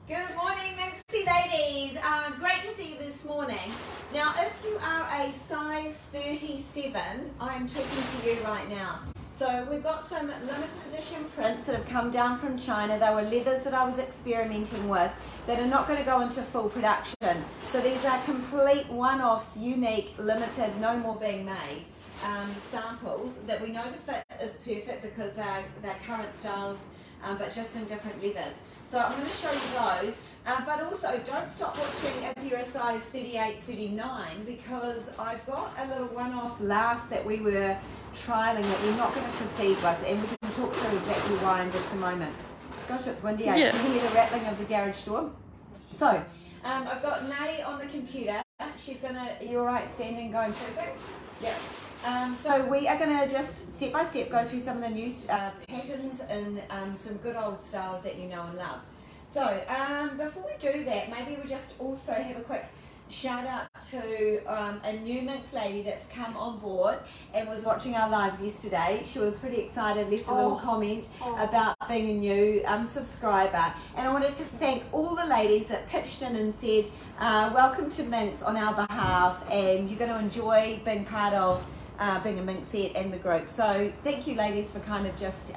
Good morning, Minxie ladies. Great to see you this morning. Now, if you are a size 37, I'm talking to you right now. So we've got some limited edition prints that have come down from China. They were leathers that I was experimenting with that are not going to go into full production. So these are complete one-offs, unique, limited, no more being made. Samples that we know the fit is perfect because they're current styles, but just in different leathers. So I'm going to show you those, but also don't stop watching if you're a size 38, 39, because I've got a little one-off last that we were trialling that we're not going to proceed with, and we can talk through exactly why in just a moment. Gosh, it's windy out. Yeah. Can you hear the rattling of the garage door? So I've got Nay on the computer. She's going to, you all right standing going through things? Yeah. So we are going to just step by step go through some of the new patterns and some good old styles that you know and love. So before we do that, maybe we just also have a quick shout out to a new Minx lady that's come on board and was watching our lives yesterday. She was pretty excited, left a little comment about being a new subscriber. And I wanted to thank all the ladies that pitched in and said, welcome to Minx on our behalf, and you're going to enjoy being part of being a Minxette and the group. So thank you ladies for kind of just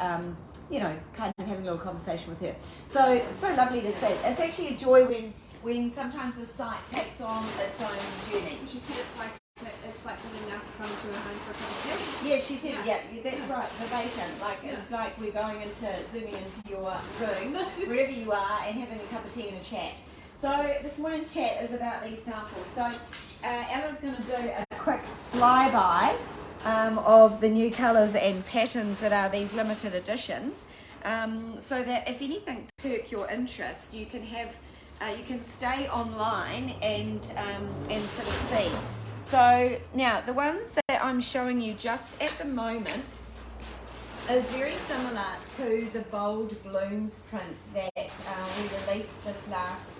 you know, kind of having a little conversation with her. So lovely to see. It's actually a joy when sometimes the site takes on its own journey. She said it's like letting us come to her home for a cup of tea. Yeah, she said, yeah that's right, verbatim. Like it's like we're going zooming into your room, wherever you are, and having a cup of tea and a chat. So this morning's chat is about these samples. So Ella's going to do a quick flyby of the new colours and patterns that are these limited editions, so that if anything perk your interest, you can have you can stay online and sort of see. So now the ones that I'm showing you just at the moment is very similar to the Bold Blooms print that we released this last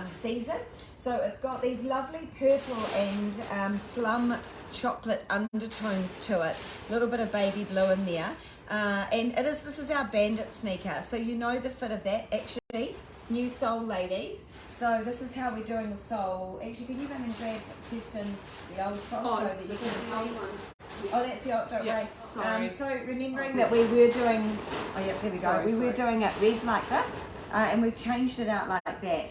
season. So it's got these lovely purple and plum chocolate undertones to it, a little bit of baby blue in there, and this is our bandit sneaker, so you know the fit of that. Actually, new sole ladies, so this is how we're doing the sole. Actually, can you run and grab Kirsten the old sole so that you can see? Oh, that's the old, don't worry. Sorry. So remembering that we were doing, oh yeah, there we go, we were doing it red like this, and we've changed it out like that,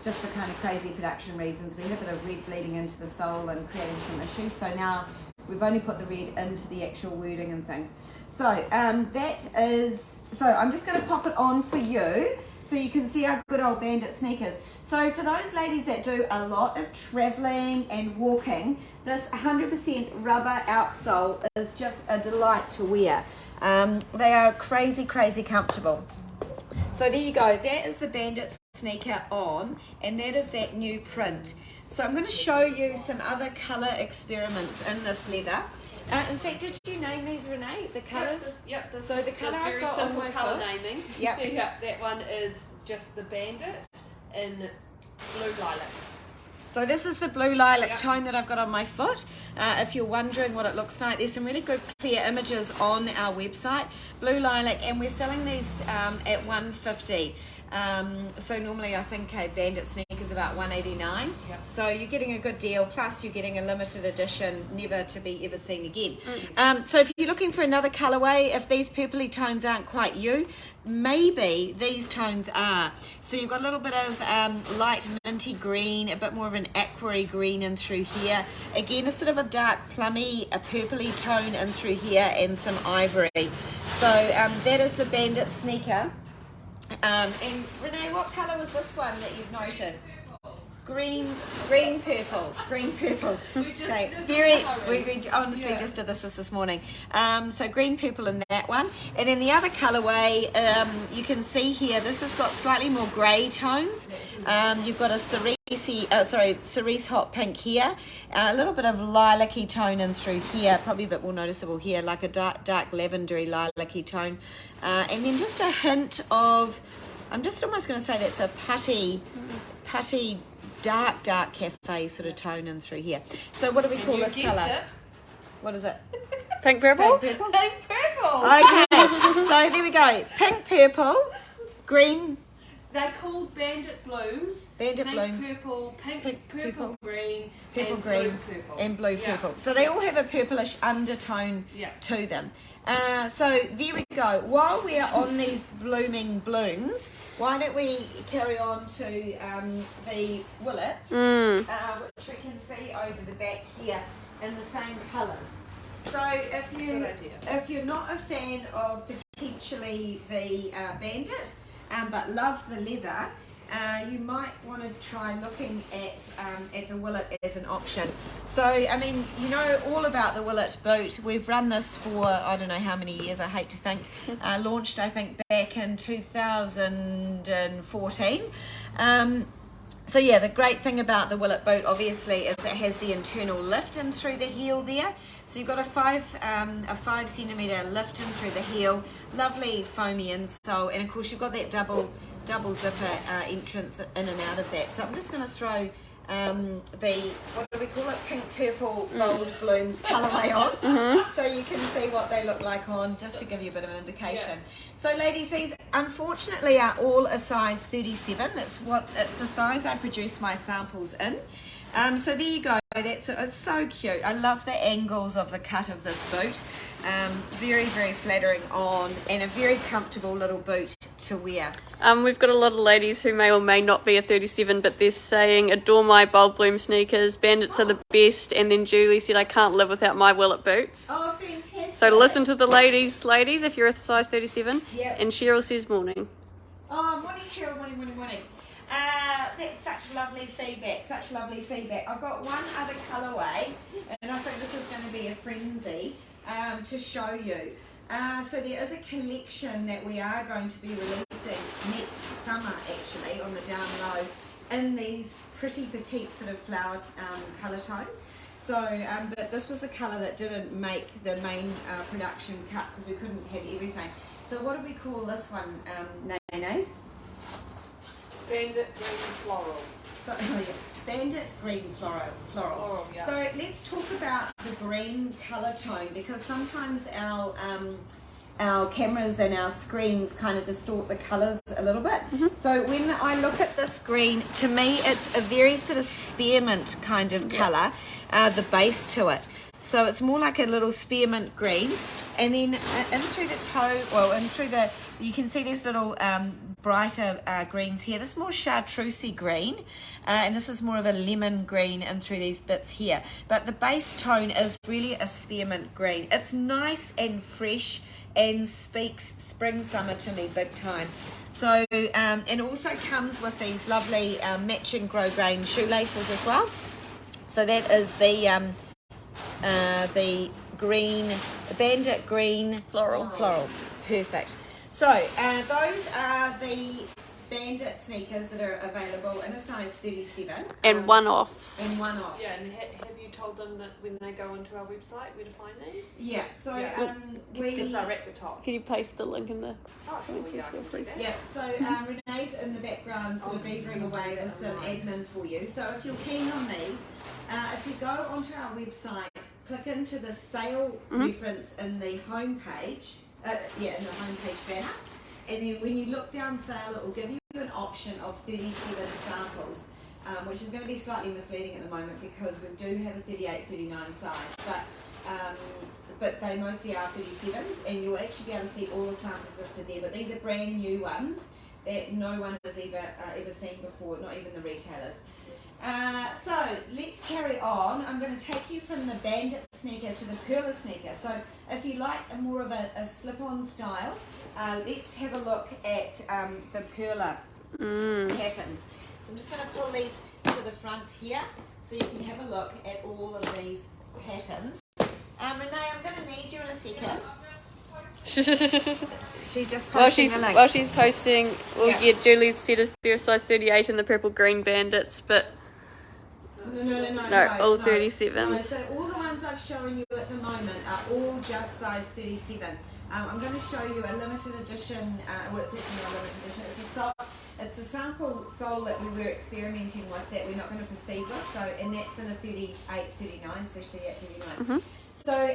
just for kind of crazy production reasons. We had a bit of red bleeding into the sole and creating some issues, so now we've only put the red into the actual wording and things. So that is, so I'm just going to pop it on for you so you can see our good old bandit sneakers. So for those ladies that do a lot of traveling and walking, this 100% rubber outsole is just a delight to wear. They are crazy comfortable. So there you go, that is the bandit sneaker on, and that is that new print. So I'm going to show you some other colour experiments in this leather. In fact, did you name these, Renee, the colours? Yep, so the colour I've got on my colour foot. naming. Yep. Yep, that one is just the bandit in blue lilac. So this is the blue lilac tone that I've got on my foot. If you're wondering what it looks like, there's some really good clear images on our website. Blue lilac, and we're selling these at $150. So normally I think a bandit sneaker is about $189. Yep. So you're getting a good deal, plus you're getting a limited edition, never to be ever seen again. So if you're looking for another colourway, if these purpley tones aren't quite you, maybe these tones are. So you've got a little bit of light minty green, a bit more of an aqua green in through here. Again, a sort of a dark plummy, a purpley tone in through here, and some ivory. So that is the bandit sneaker. And Renee, what colour was this one that you've noted? Green purple. Okay, we honestly just did this morning. So green purple in that one, and then the other colourway, you can see here, this has got slightly more grey tones. You've got a cerise hot pink here, a little bit of lilac-y tone in through here, probably a bit more noticeable here, like a dark lavendery lilac-y tone, and then just a hint of, I'm just almost going to say that's a putty dark cafe sort of tone in through here. So what do we call this colour? What is it? Pink purple? Pink purple? Pink purple! Okay, so there we go. Pink purple, green They're called Bandit Blooms. Bandit pink, Blooms. Purple, purple, Purple, green, purple and green, blue purple. and blue Yeah. purple. So they all have a purplish undertone Yeah. to them. So there we go. While we are on these blooming blooms, why don't we carry on to the willets, which we can see over the back here in the same colours. So Good idea. if you're not a fan of potentially the Bandit, but love the leather, you might want to try looking at the Willet as an option. So, I mean, you know all about the Willet boot. We've run this for, I don't know how many years, I hate to think. Launched, I think, back in 2014. So yeah, the great thing about the Willet boot obviously is it has the internal lift in through the heel there. So you've got a 5 centimetre lift in through the heel, lovely foamy insole, and of course you've got that double zipper entrance in and out of that. So I'm just going to throw the, what do we call it, pink, purple, bold blooms colourway on, so you can see what they look like on, just to give you a bit of an indication. So ladies, these unfortunately are all a size 37. It's the size I produce my samples in. So there you go. It's so cute. I love the angles of the cut of this boot. Very, very flattering on, and a very comfortable little boot to wear. We've got a lot of ladies who may or may not be a 37, but they're saying, adore my bold bloom sneakers, Bandits are the best, and then Julie said, I can't live without my Willet boots. Oh, fantastic. So listen to the ladies, if you're a size 37. Yep. And Cheryl says morning. Oh, morning, Cheryl, morning. That's such lovely feedback, I've got one other colourway, and I think this is going to be a frenzy to show you. So there is a collection that we are going to be releasing next summer, actually, on the down low, in these pretty petite sort of flowered colour tones. So, but this was the colour that didn't make the main production cut because we couldn't have everything. So what do we call this one, Nays? Bandit Green Floral. So, Bandit Green Floral. Yeah. So let's talk about the green colour tone, because sometimes our cameras and our screens kind of distort the colours a little bit. So when I look at this green, to me it's a very sort of spearmint kind of colour, the base to it. So it's more like a little spearmint green, and then in through the toe, you can see these little brighter greens here. This is more chartreusey green, and this is more of a lemon green in through these bits here. But the base tone is really a spearmint green. It's nice and fresh and speaks spring summer to me big time. So and also comes with these lovely matching grosgrain shoelaces as well. So that is the green, Bandit Green Floral. Perfect. So those are the Bandit sneakers that are available in a size 37. And one-offs. Yeah, and have you told them that when they go onto our website where to find these? Yeah, so Just are at the top. Can you paste the link in the Oh, sure, yeah, I can do that. Yeah, so Renee's in the background sort of beavering away with some admin for you. So if you're keen on these, if you go onto our website, click into the sale reference in the homepage, in the homepage banner, and then when you look down sale, it will give you an option of 37 samples, which is going to be slightly misleading at the moment because we do have a 38, 39 size, but they mostly are 37s, and you'll actually be able to see all the samples listed there. But these are brand new ones that no one has ever seen before, not even the retailers. So let's carry on. I'm going to take you from the Bandit sneaker to the Perla sneaker. So if you like more of a slip-on style, let's have a look at the Perla patterns. So I'm just going to pull these to the front here so you can have a look at all of these patterns. Renee, I'm going to need you in a second. She's just posting a link. While she's posting, Julie's said they're a size 38 in the purple green Bandits, but No, all 37s. No, so all the ones I've shown you at the moment are all just size 37. I'm going to show you a limited edition, well it's actually not a limited edition, it's a sample sole that we were experimenting with that we're not going to proceed with, so, and that's in a 38, 39, especially at 39. So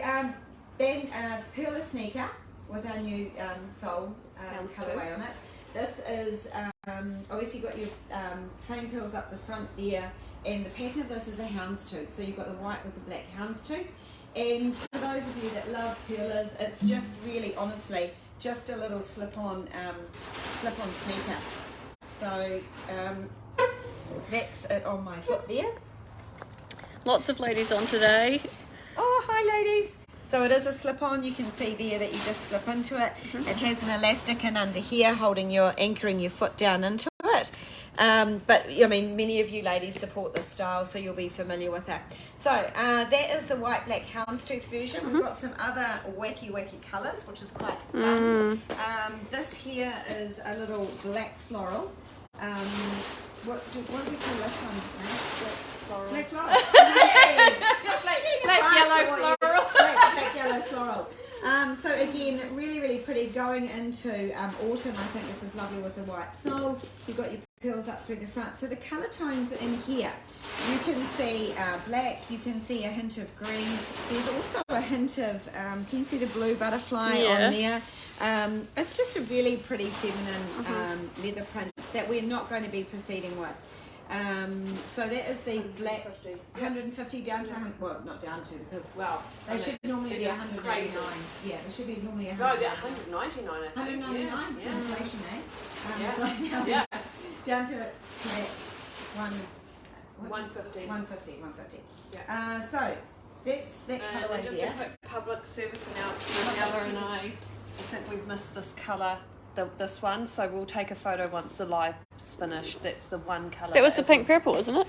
then Perla sneaker with our new sole colourway on it. this is obviously you've got your plain pearls up the front there, and the pattern of this is a houndstooth. So you've got the white with the black houndstooth. And for those of you that love pearlers, it's just really, honestly, just a little slip-on sneaker. So that's it on my foot there. Lots of ladies on today. Oh, hi ladies. So it is a slip-on. You can see there that you just slip into it. It has an elastic in under here anchoring your foot down into it. But I mean, many of you ladies support this style, so you'll be familiar with it. So that is the white black houndstooth version. We've got some other wacky colours, which is quite fun. This here is a little black floral. What do we call this one? Black floral. Hey! Black yellow floral. Black yellow floral. So again, really pretty. Going into autumn, I think this is lovely with the white sole. You've got your pearls up through the front. So the colour tones in here, you can see black, you can see a hint of green. There's also a hint of, can you see the blue butterfly on there? It's just a really pretty feminine leather print that we're not going to be proceeding with. So that is the black 150 down to 100, well, not down to, because they should normally be 199. Yeah, they should be normally 100. No, they're 199, I think. 199 Yeah. inflation, eh? Yeah. So now Yeah. down to that one. 150. 150. Yeah. So that's that colourway And just there. a quick public service announcement. Ella and I think we've missed this colour, this one, so we'll take a photo once the live's finished. That's the one colour. That was the pink purple, wasn't it?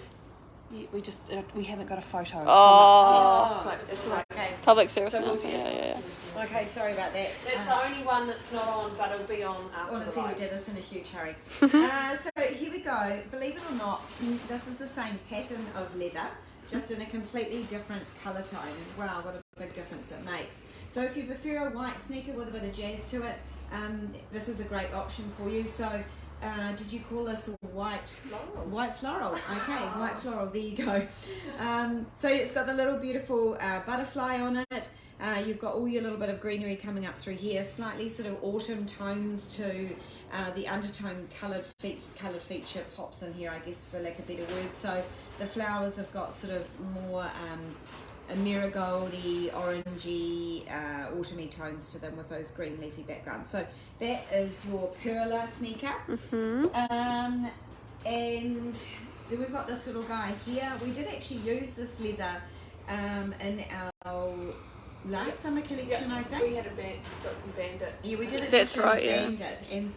Yeah, we haven't got a photo. Oh. So it's all right. Okay. Public service. So we'll announcement. Yeah. Okay, sorry about that. That's the only one that's not on, but it'll be on after Honestly, the we live. did this in a huge hurry. So here we go. Believe it or not, this is the same pattern of leather, just in a completely different colour tone. And wow, what a big difference it makes. So if you prefer a white sneaker with a bit of jazz to it, this is a great option for you. So did you call this a white floral? White floral. Okay, white floral. There you go. So it's got the little beautiful butterfly on it. You've got all your little bit of greenery coming up through here, slightly sort of autumn tones to the undertone coloured feature pops in here, I guess, for lack of better words. So the flowers have got sort of more a marigoldy, orangey, autumny tones to them with those green leafy backgrounds. So that is your Perla sneaker. And then we've got this little guy here. We did actually use this leather in our last summer collection, I think. We had got some bandits. Yeah, we did it. That's just in right, yeah. Bandit. And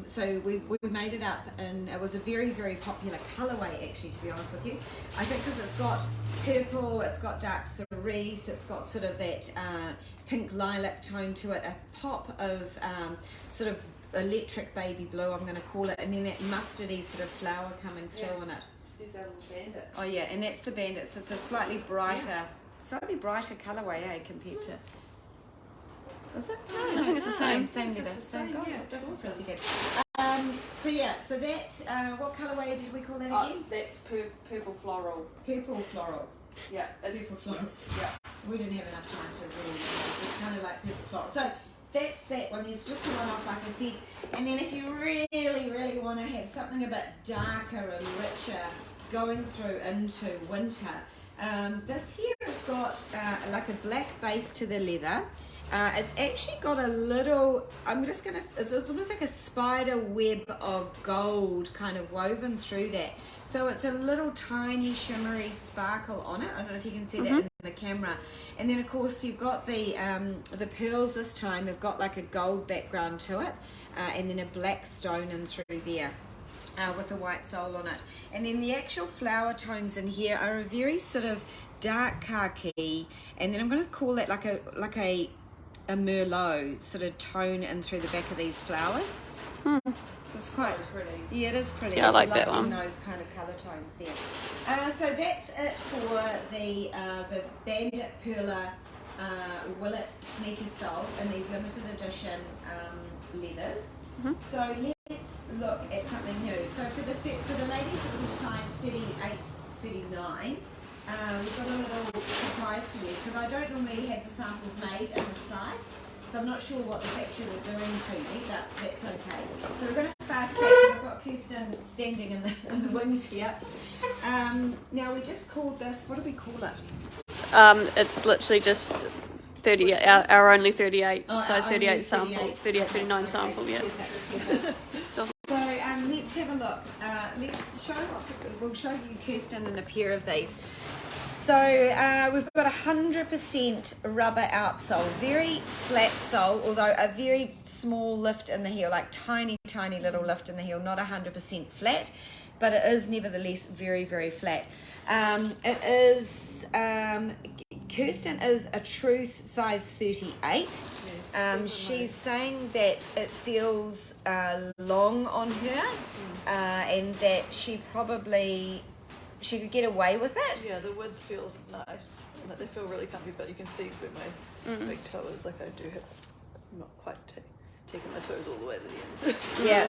so we made it up, and it was a very popular colourway, actually, to be honest with you. I think because it's got purple, it's got dark cerise, it's got sort of that pink lilac tone to it, a pop of sort of electric baby blue, I'm going to call it, and then that mustardy sort of flower coming through in it. There's our little bandit. Oh yeah, and that's the bandits. It's a slightly brighter colourway, compared to. Is it? No, I think it's the same. Same leather. It's the same, God, yeah, different it's awesome. pretty good. So that what colourway did we call that Oh, again? that's purple floral. Purple floral. Yeah, Purple floral. Yeah. We didn't have enough time to really. It's kind of like purple floral. So that's that one. There's just a one-off, like I said. And then if you really want to have something a bit darker and richer going through into winter, this here has got like a black base to the leather. It's actually got a little, it's almost like a spider web of gold kind of woven through that. So it's a little tiny shimmery sparkle on it. I don't know if you can see that in the camera. And then of course you've got the pearls this time have got like a gold background to it, and then a black stone in through there. With a white sole on it. And then the actual flower tones in here are a very sort of dark khaki, and then I'm going to call that like a merlot sort of tone in through the back of these flowers. So it's quite pretty. Yeah, it is pretty. Yeah, I like If that you one. Those kind of colour tones there. So that's it for the Bandit Perla Willet sneaker sole in these limited edition leathers. So let's look at something new. So for the ladies that was size 38, 39, we've got a little surprise for you, because I don't normally have the samples made in this size. So I'm not sure what the factory were doing to me, but that's okay. So we're going to fast track because I've got Kirsten standing in the wings here. Now we just called this, what do we call it? It's literally just 30, our only 38, Oh, size our 38 only sample, 38. 38, 39 sample, yeah. So let's have a look. We'll show you Kirsten in a pair of these. So we've got 100% rubber outsole, very flat sole, although a very small lift in the heel, like tiny little lift in the heel, not 100% flat, but it is nevertheless very, very flat. It is, Kirsten is a truth size 38. She's saying that it feels long on her, and that she could get away with it. Yeah, the width feels nice. Like they feel really comfy, but you can see where my big toe is. Like I do have, I'm not quite taking my toes all the way to the end. Yeah,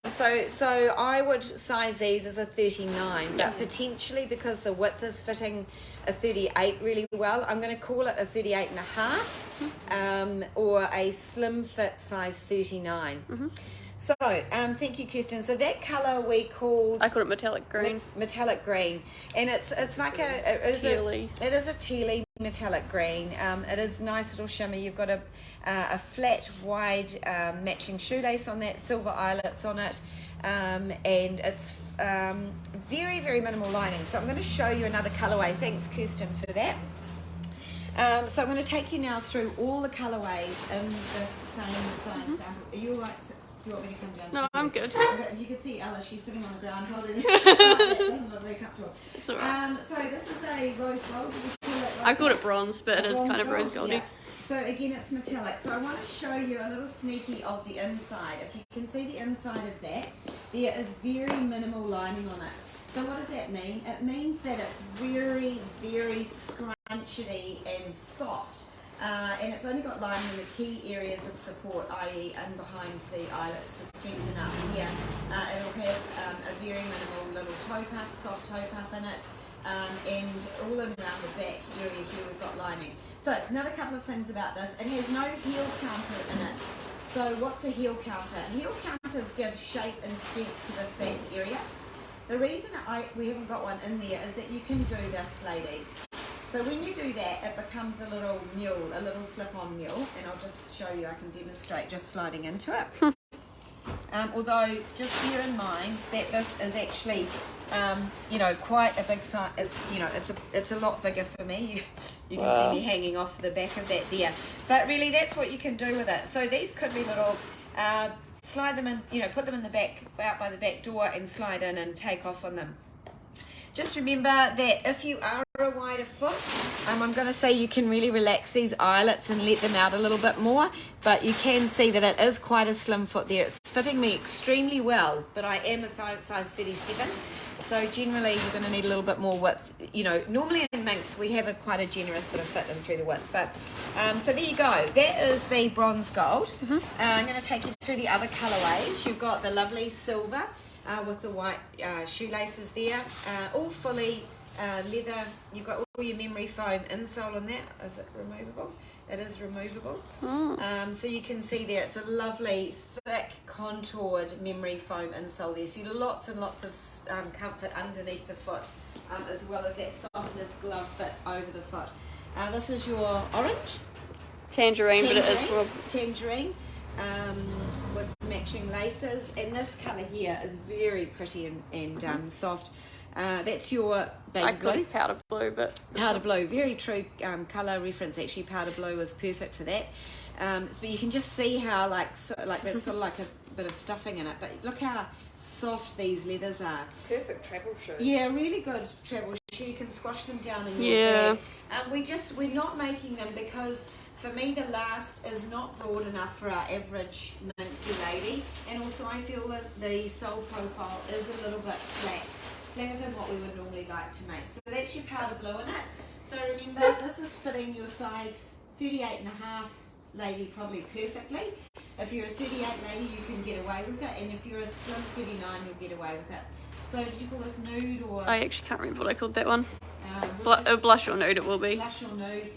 so I would size these as a 39, but potentially because the width is fitting a 38 really well, I'm going to call it a 38 and a half, or a slim fit size 39. So, thank you, Kirsten. So that colour we called... I call it metallic green. Metallic green. And it's like it is a tealy metallic green. It is nice little shimmer. You've got a flat, wide matching shoelace on that, silver eyelets on it. And it's very, very minimal lining. So I'm going to show you another colourway. Thanks, Kirsten, for that. So I'm going to take you now through all the colourways in this same size sample. Are you all right? Do you want me to come down? No, I'm good. If you could see Ella, she's sitting on the ground holding it. That doesn't look very comfortable. It's alright. So this is a rose gold. Did you call it rose I called gold? it bronze, but it is kind of rose goldy. Yeah. So again, it's metallic. So I want to show you a little sneaky of the inside. If you can see the inside of that, there is very minimal lining on it. So what does that mean? It means that it's very, very scrunchity and soft. And it's only got lining in the key areas of support, i.e. in behind the eyelets to strengthen up here. It'll have a very minimal little toe puff, soft toe puff in it, and all in around the back area here we've got lining. So another couple of things about this, it has no heel counter in it. So what's a heel counter? Heel counters give shape and strength to this back area. The reason we haven't got one in there is that you can do this, ladies. So when you do that, it becomes a little mule, a little slip-on mule, and I'll just show you, I can demonstrate just sliding into it. Although, just bear in mind that this is actually, quite a big size. It's a lot bigger for me. You can see me hanging off the back of that there. But really, that's what you can do with it. So these could be little, slide them in, put them in the back, out by the back door, and slide in and take off on them. Just remember that if you are a wider foot, I'm going to say you can really relax these eyelets and let them out a little bit more, but you can see that it is quite a slim foot there. It's fitting me extremely well, but I am a size 37, so generally you're going to need a little bit more width. Normally in minks we have quite a generous sort of fit in through the width, but so there you go. That is the bronze gold. I'm going to take you through the other colourways. You've got the lovely silver, with the white shoelaces there, all fully leather. You've got all your memory foam insole on that. Is it removable? It is removable. So you can see there it's a lovely thick contoured memory foam insole there, so you have lots and lots of comfort underneath the foot, as well as that softness glove fit over the foot. This is your orange Tangerine, but it is more... tangerine, with matching laces, and this colour here is very pretty and soft. That's your baby I blue. call it powder blue, but... Powder blue, very true colour reference actually. Powder blue is perfect for that. But you can just see how that's got like a bit of stuffing in it, but look how soft these leathers are. Perfect travel shoes. Yeah, really good travel shoe. You can squash them down in your Yeah. bag. We're not making them because for me the last is not broad enough for our average mincy lady, and also I feel that the sole profile is a little bit flatter than what we would normally like to make. So that's your powder blue in it. So remember, this is fitting your size 38 and a half lady probably perfectly. If you're a 38 lady, you can get away with it, and if you're a slim 39, you'll get away with it. So did you call this nude or? I actually can't remember what I called that one. Blush or nude it will be. Blush or nude,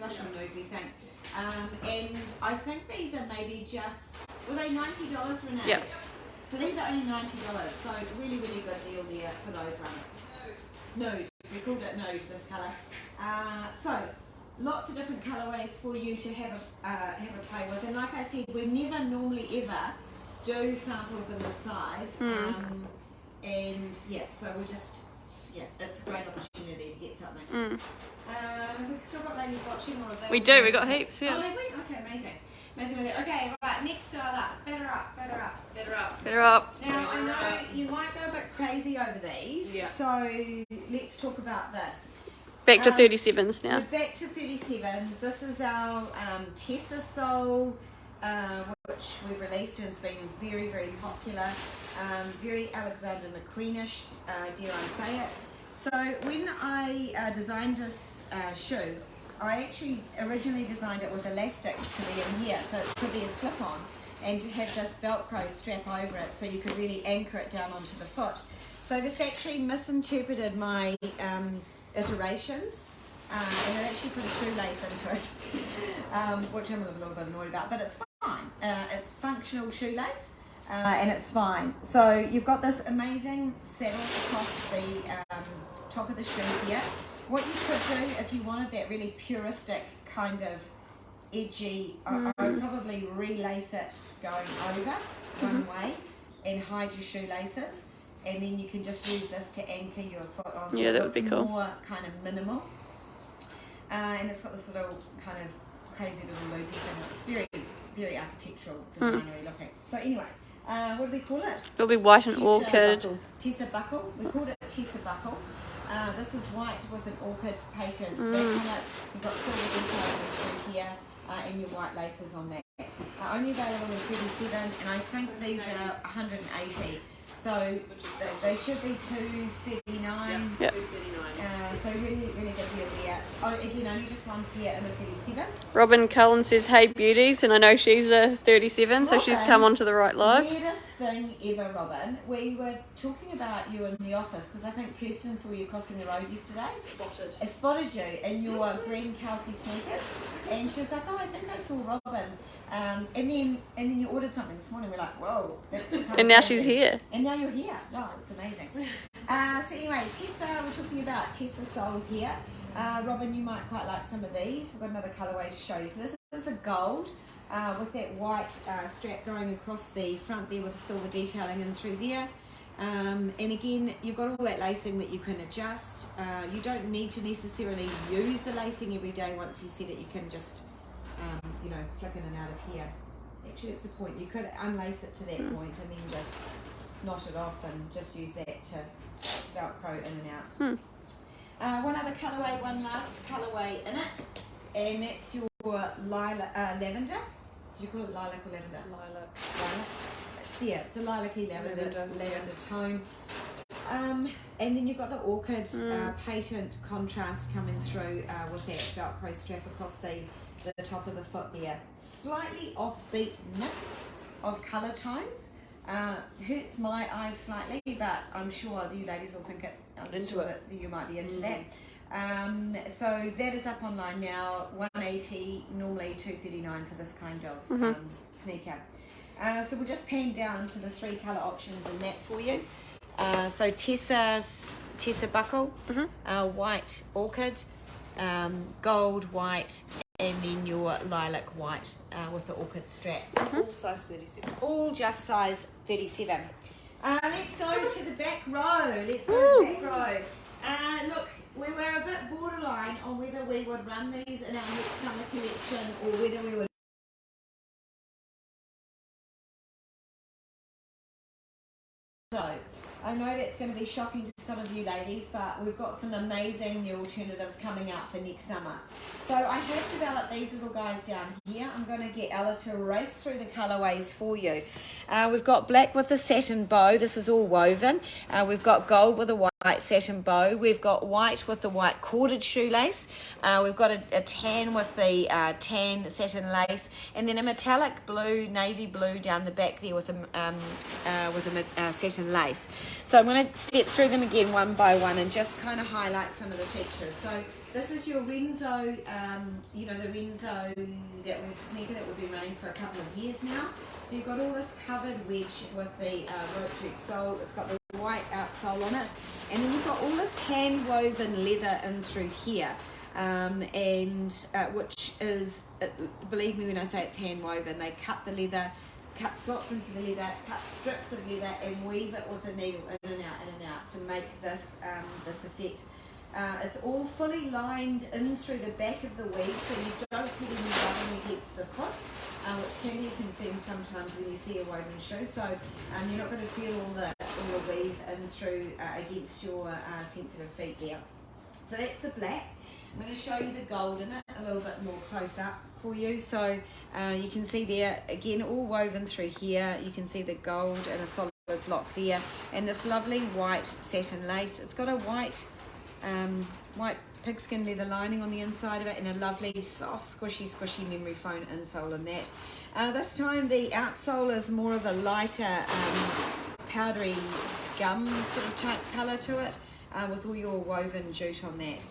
we think. And I think these are maybe just, were they $90, Renee? Yep. So these are only $90, so really, really good deal there for those ones. Nude, we called it nude, this colour. So, lots of different colourways for you to have a play with. And like I said, we never normally ever do samples in this size. And yeah, so we just, it's a great opportunity to get something. We've still got ladies watching, or have they? We do, we got heaps, yeah. Oh, have we? Okay, amazing. Amazing with it. Okay, right, next style up. Better up. Better up. Now, I know you might go a bit crazy over these, so let's talk about this. Back to 37s now. We're back to 37s. This is our Tessa sole, which we've released and has been very, very popular. Very Alexander McQueenish, dare I say it. So when I designed this shoe, I actually originally designed it with elastic to be in here, so it could be a slip-on, and to have this Velcro strap over it so you could really anchor it down onto the foot. So they've actually misinterpreted my iterations, and they actually put a shoelace into it, which I'm a little bit annoyed about, but it's fine. It's functional shoelace, and it's fine. So you've got this amazing saddle across the top of the shoe here. What you could do if you wanted that really puristic kind of edgy, I would probably relace it going over one way and hide your shoelaces, and then you can just use this to anchor your foot on. Yeah, that would be cool. More kind of minimal, and it's got this little kind of crazy little loopy thing. It's very, very architectural, designery looking. So anyway, what do we call it? It'll be white and orchid. Tessa buckle. We called it Tessa buckle. This is white with an orchid patent back on it. You've got silver details through here, and your white laces on that. Only available in 37, and I think these are 180. So they should be $239. Yep. So really, really good deal there. Oh, again, only just one pair in the 37. Robin Cullen says, hey beauties, and I know she's a 37, so she's come onto the right live. Weirdest thing ever, Robin. We were talking about you in the office, because I think Kirsten saw you crossing the road yesterday. Spotted. I spotted you in your green Kelsey sneakers, and she was like, oh, I think I saw Robin. And then you ordered something this morning. We're like, whoa, that's kind of And now crazy. she's here. And now you're here. Oh, it's amazing. So anyway, Tessa, we're talking about Tessa sole here. Robin, you might quite like some of these. We've got another colourway to show you. So this is the gold with that white strap going across the front there with the silver detailing in through there. And again, you've got all that lacing that you can adjust. You don't need to necessarily use the lacing every day. Once you set it, you can just flick in and out of here. Actually, that's the point. You could unlace it to that point and then just knot it off and just use that to Velcro in and out. One other colourway, one last colourway in it, and that's your lavender. Did you call it lilac or lavender? Lilac. It's a lilac-y lavender tone. And then you've got the orchid patent contrast coming through with that Velcro strap across the top of the foot there. Slightly offbeat mix of colour tones. Hurts my eyes slightly, but I'm sure you ladies will think that you might be into that. So that is up online now, $180, normally $239 for this kind of sneaker. So we'll just pan down to the 3 colour options in that for you. So Tessa buckle, white orchid, gold white, and then your lilac white with the orchid strap. All size 37. All just size 37. Let's go to the back row. Look, we were a bit borderline on whether we would run these in our next summer collection or whether we would. So, I know that's going to be shocking to some of you ladies, but we've got some amazing new alternatives coming out for next summer. So I have developed these little guys down here. I'm going to get Ella to race through the colourways for you. We've got black with the satin bow. This is all woven. We've got gold with a white satin bow. We've got white with the white corded shoelace. We've got a tan with the tan satin lace, and then a metallic blue, navy blue down the back there with a satin lace. So I'm going to step through them again one by one and just kind of highlight some of the features. So this is your Renzo, the Renzo sneaker that we've been running for a couple of years now. So you've got all this covered wedge with the rope jute sole. It's got the white outsole on it, and then you've got all this hand woven leather in through here, which is, believe me when I say it's hand woven, they cut the leather, cut slots into the leather, cut strips of leather, and weave it with a needle in and out to make this this effect. It's all fully lined in through the back of the weave, so you don't get any rubbing against the foot, which can be a concern sometimes when you see a woven shoe. So you're not going to feel all the weave in through against your sensitive feet there. So that's the black. I'm going to show you the gold in it a little bit more close up for you. So you can see there, again, all woven through here. You can see the gold and a solid block there, and this lovely white satin lace. It's got a white pigskin leather lining on the inside of it, and a lovely soft squishy memory foam insole in that. This time the outsole is more of a lighter powdery gum sort of type colour to it, with all your woven jute on that.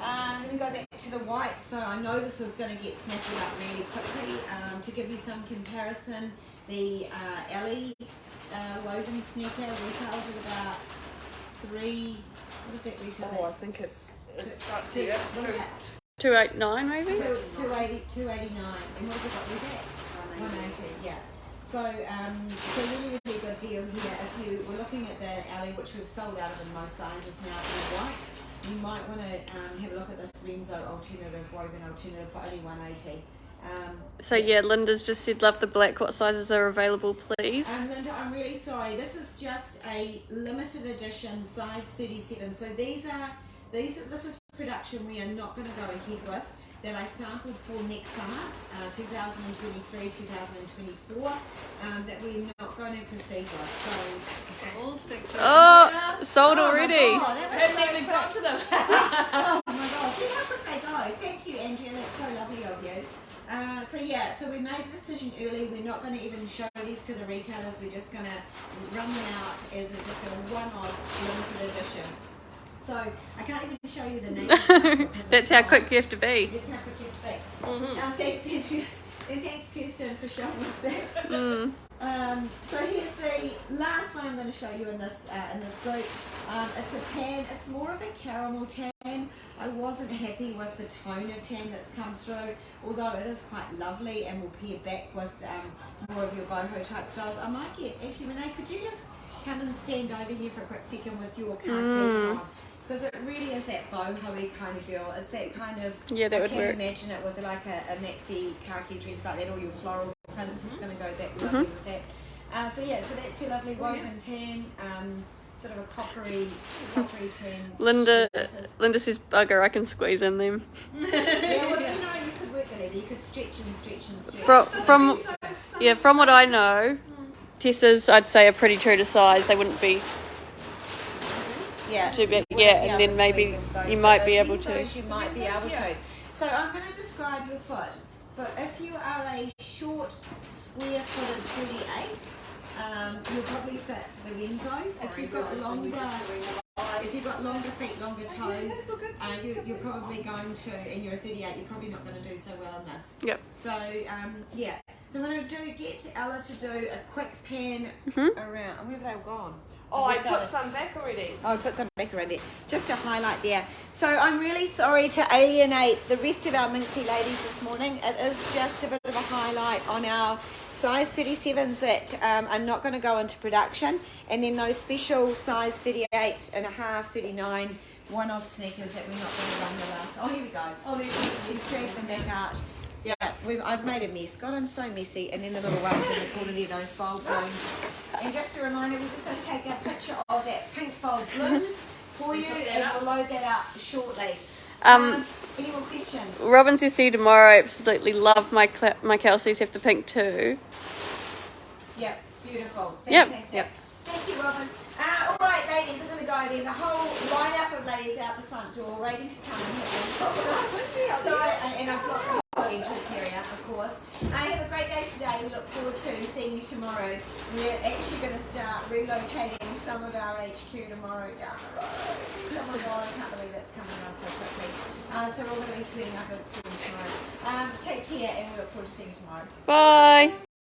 Let me go back to the white. So I know this is going to get snapped up really quickly. To give you some comparison, the Ellie woven sneaker retails at about what is that retail at? Oh, I think it's What is that? 289 maybe. 289. And what have we got? Was that 180? Yeah. So really good deal here. If you were looking at the alley, which we've sold out of in most sizes now in white, you might want to have a look at this Renzo woven alternative for only 180. So yeah, Linda's just said love the black. What sizes are available, please? Linda, I'm really sorry. This is just a limited edition, size 37. So this is production we are not going to go ahead with, that I sampled for next summer, 2023, 2024, that we're not going to proceed with. So Sold already. Oh, that was so even got to them. Oh my God, see how quick they go. Thank you, Andrea, that's so lovely of you. So we made the decision early. We're not going to even show these to the retailers. We're just going to run them out as just a one-off limited edition. So I can't even show you the names. That's how quick you have to be. That's how quick you have to be. Thanks, Andrea. And thanks, Kirsten, for showing us that. So here's the last one I'm going to show you in this group. It's a tan. It's more of a caramel tan. I wasn't happy with the tone of tan that's come through, although it is quite lovely and will pair back with more of your boho type styles. I might get, actually, Renee, could you just come and stand over here for a quick second with your khakis on? Because it really is that boho-y kind of feel. It's that kind of, that would work. Imagine it with like a maxi khaki dress like that, or your floral prints. It's going to go back lovely with that. So that's your lovely woven tan, sort of a coppery tan. Linda says bugger, I can squeeze in them. Yeah, well, you could work it. You could stretch and stretch and stretch. From what I know, Tessa's I'd say are pretty true to size. They wouldn't be too big. And then maybe you might be able to. You might be able to. So I'm going to describe your foot. For if you are a short, square-footed 38, you'll probably fit the Renzos. If you've got longer feet, longer toes, you're probably going to, and you're a 38, you're probably not going to do so well in this. Yep. So So I'm going to get Ella to do a quick pan around. Where have they all gone? Oh, I put some back already. Oh, I put some back already, just to highlight there. So I'm really sorry to alienate the rest of our Minxie ladies this morning. It is just a bit of a highlight on our size 37s that are not going to go into production, and then those special size 38 and a half, 39 one-off sneakers that we're not going to run the last. Oh, here we go. Oh, she's dragged them back out. Yeah, I've made a mess. God, I'm so messy. And then the little ones in the corner there, those bold blooms. And just a reminder, we're just going to take a picture of that pink bold blooms for you, and we'll load that up shortly. Any more questions? Robin says see you tomorrow. Absolutely love my Kelseys have the pink too. Yeah, beautiful. Yep. Fantastic. Thank you, Robin. All right, ladies, I'm going to go. There's a whole lineup of ladies out the front door waiting to come and have a shop with us. So, and I've got the whole entrance area, of course. Have a great day today. We look forward to seeing you tomorrow. We're actually going to start relocating some of our HQ tomorrow down the road. Oh my God, I can't believe that's coming around so quickly. So we're all going to be sweating up at the tomorrow. Take care, and we look forward to seeing you tomorrow. Bye.